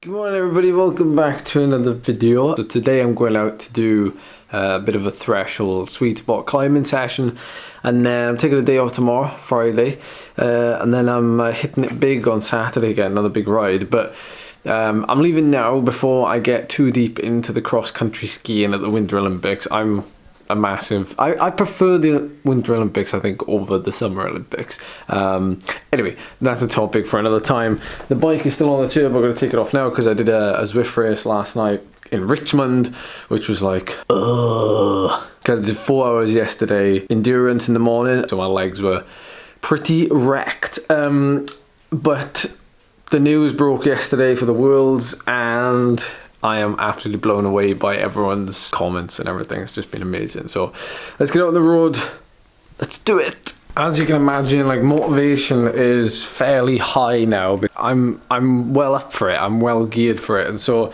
Good morning everybody, welcome back to another video. So today I'm going out to do a bit of a threshold sweet spot climbing session, and then I'm taking a day off tomorrow, Friday, and then I'm hitting it big on Saturday again, another big ride. But I'm leaving now before I get too deep into the cross-country skiing at the Winter Olympics. I'm a massive, I prefer the Winter Olympics I think over the Summer Olympics. Anyway, that's a topic for another time. The bike is still on the tube. I'm going to take it off now because I did a Zwift race last night in Richmond, which was like because I did 4 hours yesterday endurance in the morning, so my legs were pretty wrecked. But the news broke yesterday for the Worlds, and I am absolutely blown away by everyone's comments and everything. It's just been amazing. So let's get out on the road. Let's do it. As you can imagine, like, motivation is fairly high now. I'm well up for it. I'm well geared for it. And so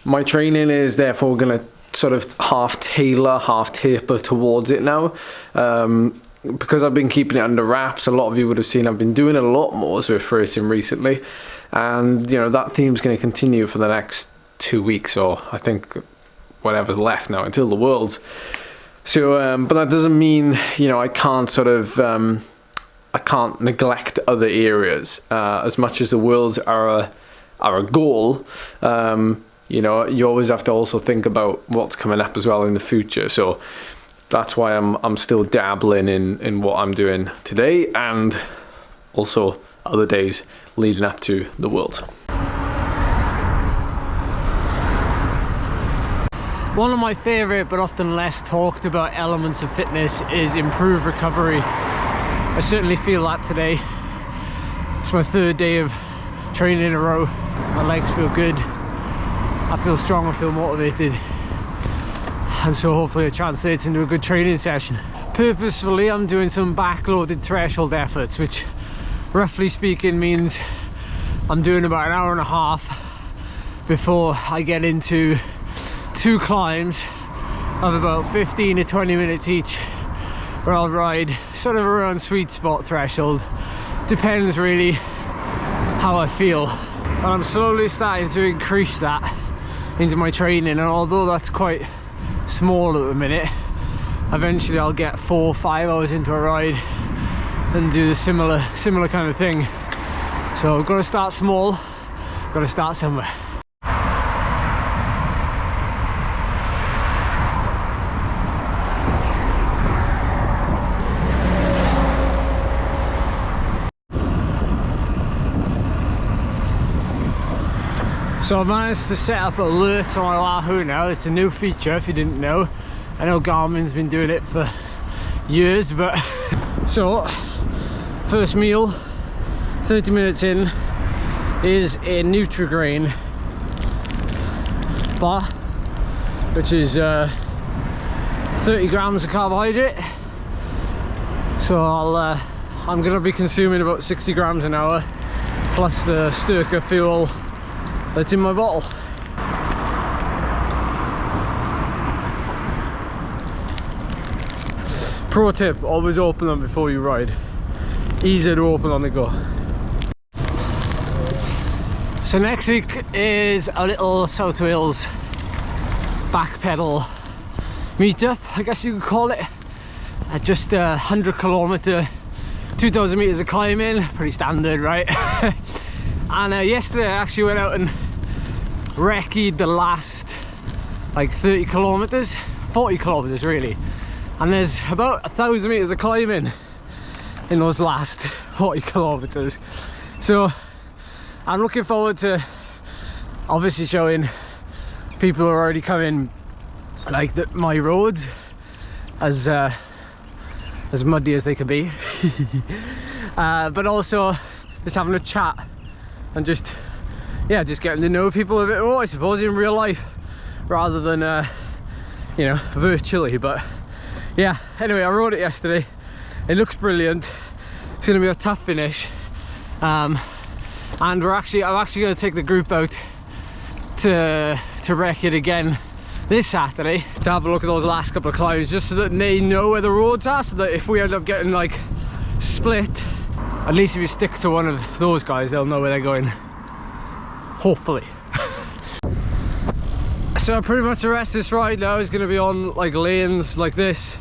my training is therefore going to sort of half taper towards it now. Because I've been keeping it under wraps. A lot of you would have seen I've been doing a lot more Zwift racing recently. And, you know, that theme's going to continue for the next 2 weeks, or I think whatever's left now until the Worlds. So but that doesn't mean, you know, I can't sort of I can't neglect other areas. As much as the Worlds are a goal, you know, you always have to also think about what's coming up as well in the future. So that's why I'm still dabbling in what I'm doing today, and also other days leading up to the Worlds. One of my favourite but often less talked about elements of fitness is improved recovery. I certainly feel that today. It's my third day of training in a row. My legs feel good, I feel strong, I feel motivated, and so hopefully it translates into a good training session. Purposefully I'm doing some backloaded threshold efforts, which roughly speaking means I'm doing about an hour and a half before I get into 2 climbs of about 15 to 20 minutes each, where I'll ride sort of around sweet spot threshold. Depends really how I feel, and I'm slowly starting to increase that into my training. And although that's quite small at the minute, eventually I'll get 4 or 5 hours into a ride and do the similar kind of thing. So I've got to start small, got to start somewhere. So I managed to set up alerts on my Wahoo now. It's a new feature if you didn't know. I know Garmin's been doing it for years, but so first meal 30 minutes in is a Nutrigrain bar, which is 30 grams of carbohydrate. So I'm gonna be consuming about 60 grams an hour plus the Sturka fuel that's in my bottle. Pro tip, always open them before you ride. Easier to open on the go. So next week is a little South Wales back pedal meetup, I guess you could call it. Just a 100 kilometre, 2,000 meters of climbing, pretty standard, right? And yesterday I actually went out and recce'd the last like 30 kilometers, 40 kilometers really, and there's about 1,000 meters of climbing in those last 40 kilometers. So I'm looking forward to obviously showing people who are already coming like my roads as muddy as they can be, but also just having a chat and just getting to know people a bit more, I suppose, in real life rather than you know, virtually. But yeah, anyway, I rode it yesterday. It looks brilliant. It's gonna be a tough finish, and I'm actually going to take the group out to wreck it again this Saturday to have a look at those last couple of climbs, just so that they know where the roads are, so that if we end up getting like split, at least if you stick to one of those guys, they'll know where they're going, hopefully. So pretty much the rest of this ride now is going to be on like lanes like this.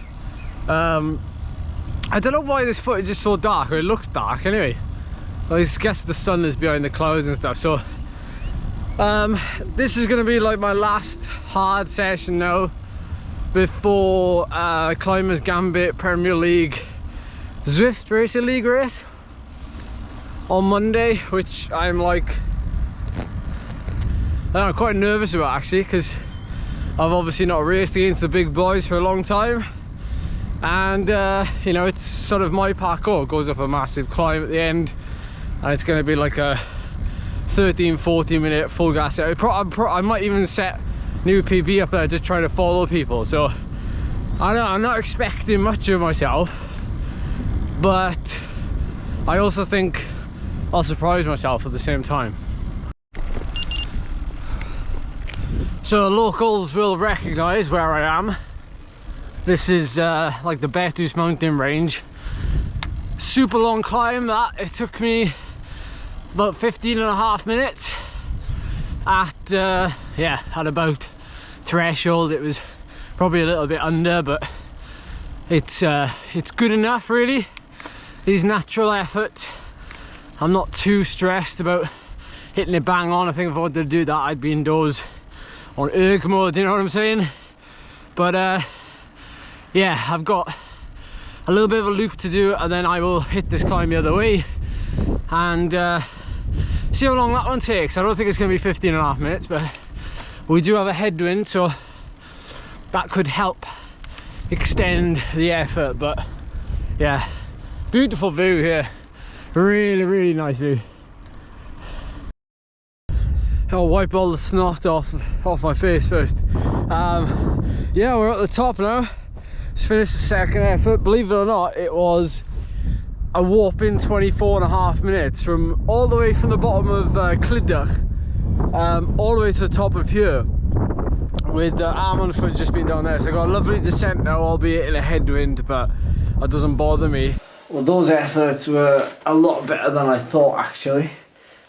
I don't know why this footage is so dark, or it looks dark anyway. I guess the sun is behind the clouds and stuff. So this is going to be like my last hard session now before Climbers Gambit Premier League Zwift Racing League race on Monday, which I'm like, I'm quite nervous about actually, because I've obviously not raced against the big boys for a long time, and you know, it's sort of my parkour. It goes up a massive climb at the end, and it's going to be like a 13-14 minute full gas set. I might even set new PB up there, just trying to follow people. So I'm not expecting much of myself, but I also think I'll surprise myself at the same time. So locals will recognise where I am. This is like the Beic mountain range. Super long climb that. It took me about 15.5 minutes at yeah, at about threshold. It was probably a little bit under, but it's good enough really. These natural efforts, I'm not too stressed about hitting it bang on. I think if I wanted to do that, I'd be indoors on erg mode, you know what I'm saying? But yeah, I've got a little bit of a loop to do, and then I will hit this climb the other way and see how long that one takes. I don't think it's going to be 15.5 minutes, but we do have a headwind, so that could help extend the effort. But yeah, beautiful view here, really nice view. I'll wipe all the snot off my face first. Yeah, we're at the top now. Just finished the second effort. Believe it or not, it was a whopping 24.5 minutes from all the way from the bottom of Chinnlad, all the way to the top of here, with the arm on foot just being down there. So I got a lovely descent now, albeit in a headwind, but that doesn't bother me. Well, those efforts were a lot better than I thought actually,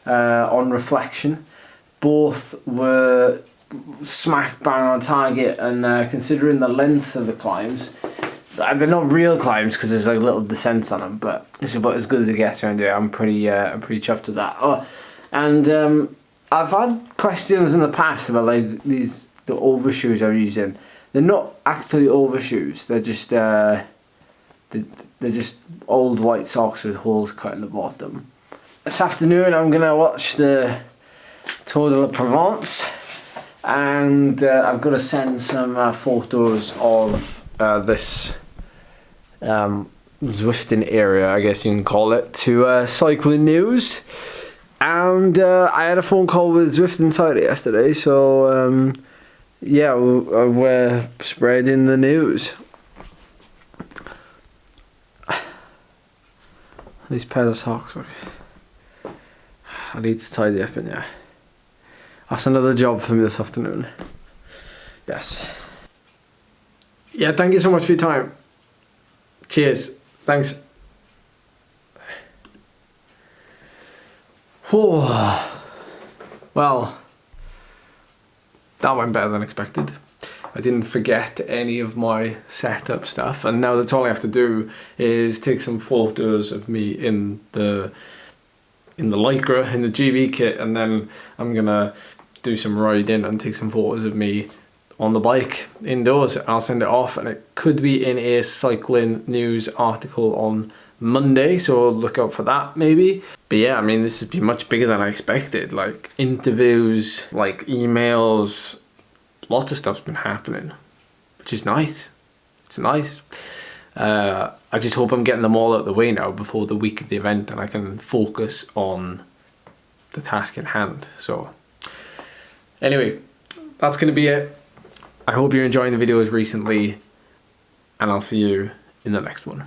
on reflection. Both were smack bang on target, and considering the length of the climbs, they're not real climbs because there's like little descents on them, but it's about as good as it gets around here. I'm pretty chuffed with that. Oh, and I've had questions in the past about like the overshoes I'm using. They're not actually overshoes. They're just they're just old white socks with holes cut in the bottom. This afternoon I'm gonna watch the Tour de la Provence, and I've got to send some photos of this Zwifting area, I guess you can call it, to Cycling News. And I had a phone call with Zwift Insider yesterday, so yeah, we're spreading the news. These pair of socks, look. I need to tidy up in here. That's another job for me this afternoon. Yes. Yeah, thank you so much for your time. Cheers. Thanks. Oh. Well, that went better than expected. I didn't forget any of my setup stuff, and now that's all I have to do is take some photos of me in the Lycra, in the GB kit, and then I'm gonna do some riding and take some photos of me on the bike indoors. I'll send it off, and it could be in a Cycling News article on Monday, so look out for that maybe. But yeah, I mean, this has been much bigger than I expected. Like interviews, like emails, lots of stuff's been happening, which is nice. It's nice. I just hope I'm getting them all out of the way now before the week of the event, and I can focus on the task in hand. So anyway, that's going to be it. I hope you're enjoying the videos recently, and I'll see you in the next one.